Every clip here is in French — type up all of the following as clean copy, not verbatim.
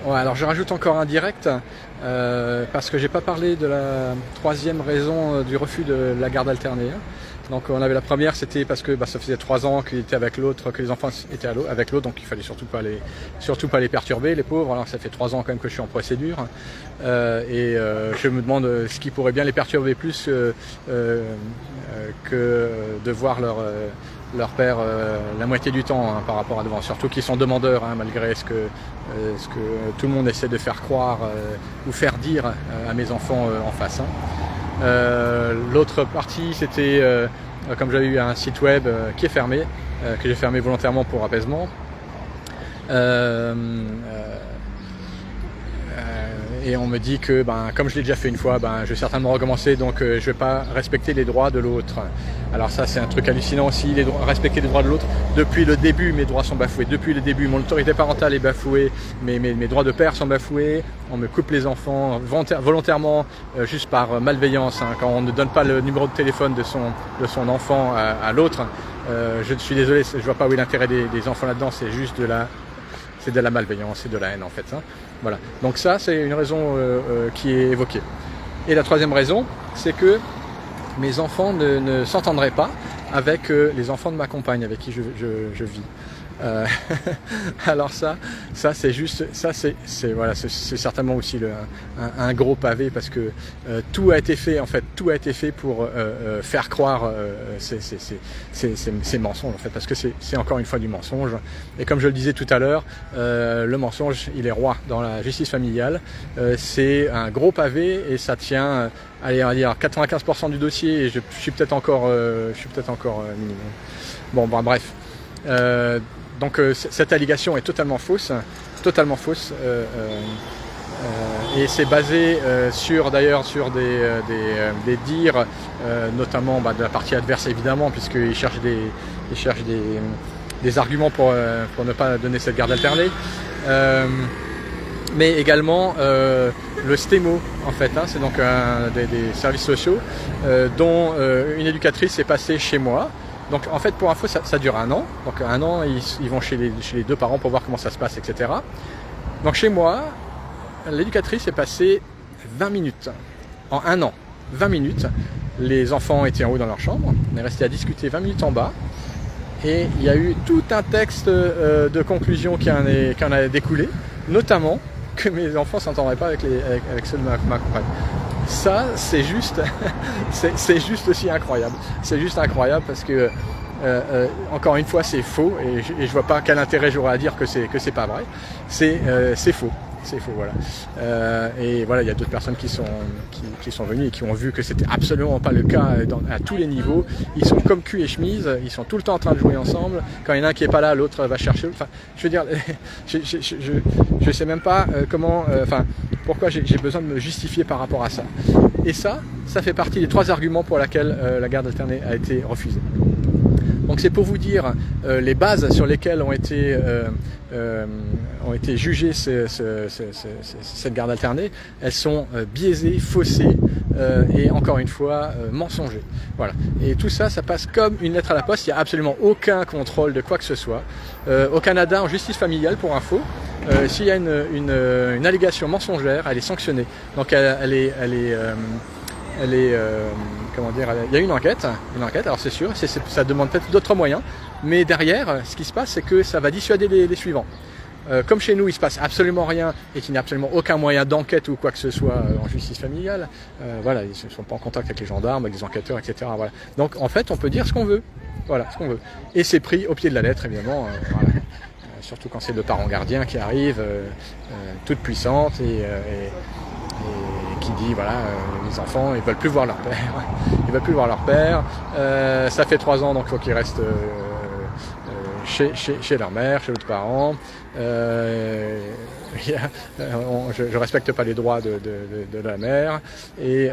Ouais, alors je rajoute encore un direct, parce que j'ai pas parlé de la troisième raison du refus de la garde alternée. Donc on avait la première, c'était parce que ça faisait 3 ans qu'il était avec l'autre, que les enfants étaient avec l'autre, donc il fallait surtout pas les perturber, les pauvres. Alors ça fait 3 ans quand même que je suis en procédure, et je me demande ce qui pourrait bien les perturber plus que de voir leur père la moitié du temps, par rapport à devant. Surtout qu'ils sont demandeurs, malgré ce que tout le monde essaie de faire croire ou faire dire à mes enfants en face. L'autre partie, c'était comme j'avais eu un site web qui est fermé, que j'ai fermé volontairement pour apaisement. Et on me dit que comme je l'ai déjà fait une fois, je vais certainement recommencer, donc je vais pas respecter les droits de l'autre. Alors ça, c'est un truc hallucinant aussi, respecter les droits de l'autre. Depuis le début, mes droits sont bafoués. Depuis le début, mon autorité parentale est bafouée, mes droits de père sont bafoués, on me coupe les enfants volontairement, juste par malveillance, quand on ne donne pas le numéro de téléphone de son enfant à l'autre. Je suis désolé, je vois pas où est l'intérêt des enfants là-dedans, c'est juste de la malveillance, c'est de la haine en fait. Voilà. Donc ça, c'est une raison qui est évoquée. Et la troisième raison, c'est que mes enfants ne s'entendraient pas avec les enfants de ma compagne, avec qui je vis. Alors ça c'est juste, ça c'est certainement aussi un gros pavé, parce que tout a été fait pour faire croire ces mensonges en fait, parce que c'est encore une fois du mensonge. Et comme je le disais tout à l'heure, le mensonge, il est roi dans la justice familiale. C'est un gros pavé, et ça tient, allez, on va dire 95% du dossier, et je suis peut-être encore minimum. Bon, bref. Donc cette allégation est totalement fausse, et c'est basé sur des dires, notamment de la partie adverse évidemment, puisqu'ils cherchent des arguments pour ne pas donner cette garde alternée, mais également le STEMO en fait, c'est donc des services sociaux dont une éducatrice est passée chez moi. Donc en fait, pour info, ça dure 1 an. Donc 1 an, ils vont chez les deux parents pour voir comment ça se passe, etc. Donc chez moi, l'éducatrice est passée 20 minutes. En 1 an, 20 minutes. Les enfants étaient en haut dans leur chambre. On est resté à discuter 20 minutes en bas. Et il y a eu tout un texte de conclusion qui en a découlé. Notamment que mes enfants ne s'entendraient pas avec ceux de ma compagne. Ça, c'est juste, c'est juste aussi incroyable. C'est juste incroyable parce que, encore une fois, c'est faux, et je vois pas quel intérêt j'aurais à dire que c'est pas vrai. C'est faux. C'est faux, voilà. Et voilà, il y a d'autres personnes qui sont venues et qui ont vu que c'était absolument pas le cas à tous les niveaux. Ils sont comme cul et chemise, ils sont tout le temps en train de jouer ensemble. Quand il y en a un qui est pas là, l'autre va chercher. Enfin, je veux dire, je sais même pas pourquoi j'ai besoin de me justifier par rapport à ça. Et ça fait partie des 3 arguments pour lesquels la garde alternée a été refusée. Donc c'est pour vous dire les bases sur lesquelles ont été jugées cette garde alternée. Elles sont biaisées, faussées et encore une fois mensongères. Voilà. Et tout ça, ça passe comme une lettre à la poste. Il n'y a absolument aucun contrôle de quoi que ce soit. Au Canada, en justice familiale, pour info, s'il y a une allégation mensongère, elle est sanctionnée. Donc elle est comment dire, il y a une enquête, alors c'est sûr, ça demande peut-être d'autres moyens, mais derrière, ce qui se passe, c'est que ça va dissuader les suivants. Comme chez nous, il ne se passe absolument rien et qu'il n'y a absolument aucun moyen d'enquête ou quoi que ce soit en justice familiale, voilà, ils ne sont pas en contact avec les gendarmes, avec des enquêteurs, etc. Voilà. Donc en fait, on peut dire ce qu'on veut, voilà, ce qu'on veut. Et c'est pris au pied de la lettre, évidemment, voilà. Surtout quand c'est le parent gardien qui arrive, toute puissante et qui dit voilà, les enfants ils veulent plus voir leur père, ça fait 3 ans donc il faut qu'ils restent chez leur mère, chez l'autre parent. Je respecte pas les droits de la mère, et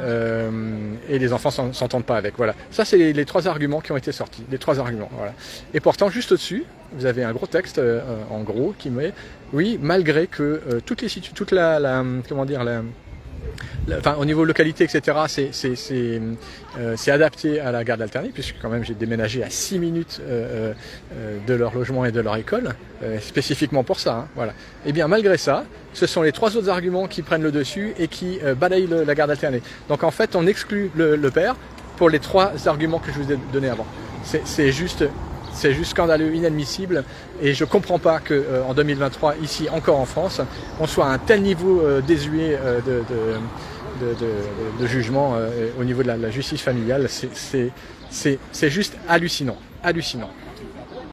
les enfants s'entendent pas avec. Voilà. Ça c'est les 3 arguments qui ont été sortis, les 3 arguments. Voilà. Et pourtant juste au-dessus, vous avez un gros texte en gros qui met oui, malgré que toute la comment dire Enfin, au niveau localité, etc., c'est adapté à la garde alternée, puisque quand même j'ai déménagé à 6 minutes de leur logement et de leur école, spécifiquement pour ça. Hein, voilà. Et bien malgré ça, ce sont les 3 autres arguments qui prennent le dessus et qui balayent la garde alternée. Donc en fait, on exclut le père pour les 3 arguments que je vous ai donnés avant. C'est juste scandaleux, inadmissible, et je comprends pas qu'en 2023, ici encore en France, on soit à un tel niveau désuet de jugement au niveau de la justice familiale. C'est juste hallucinant, hallucinant.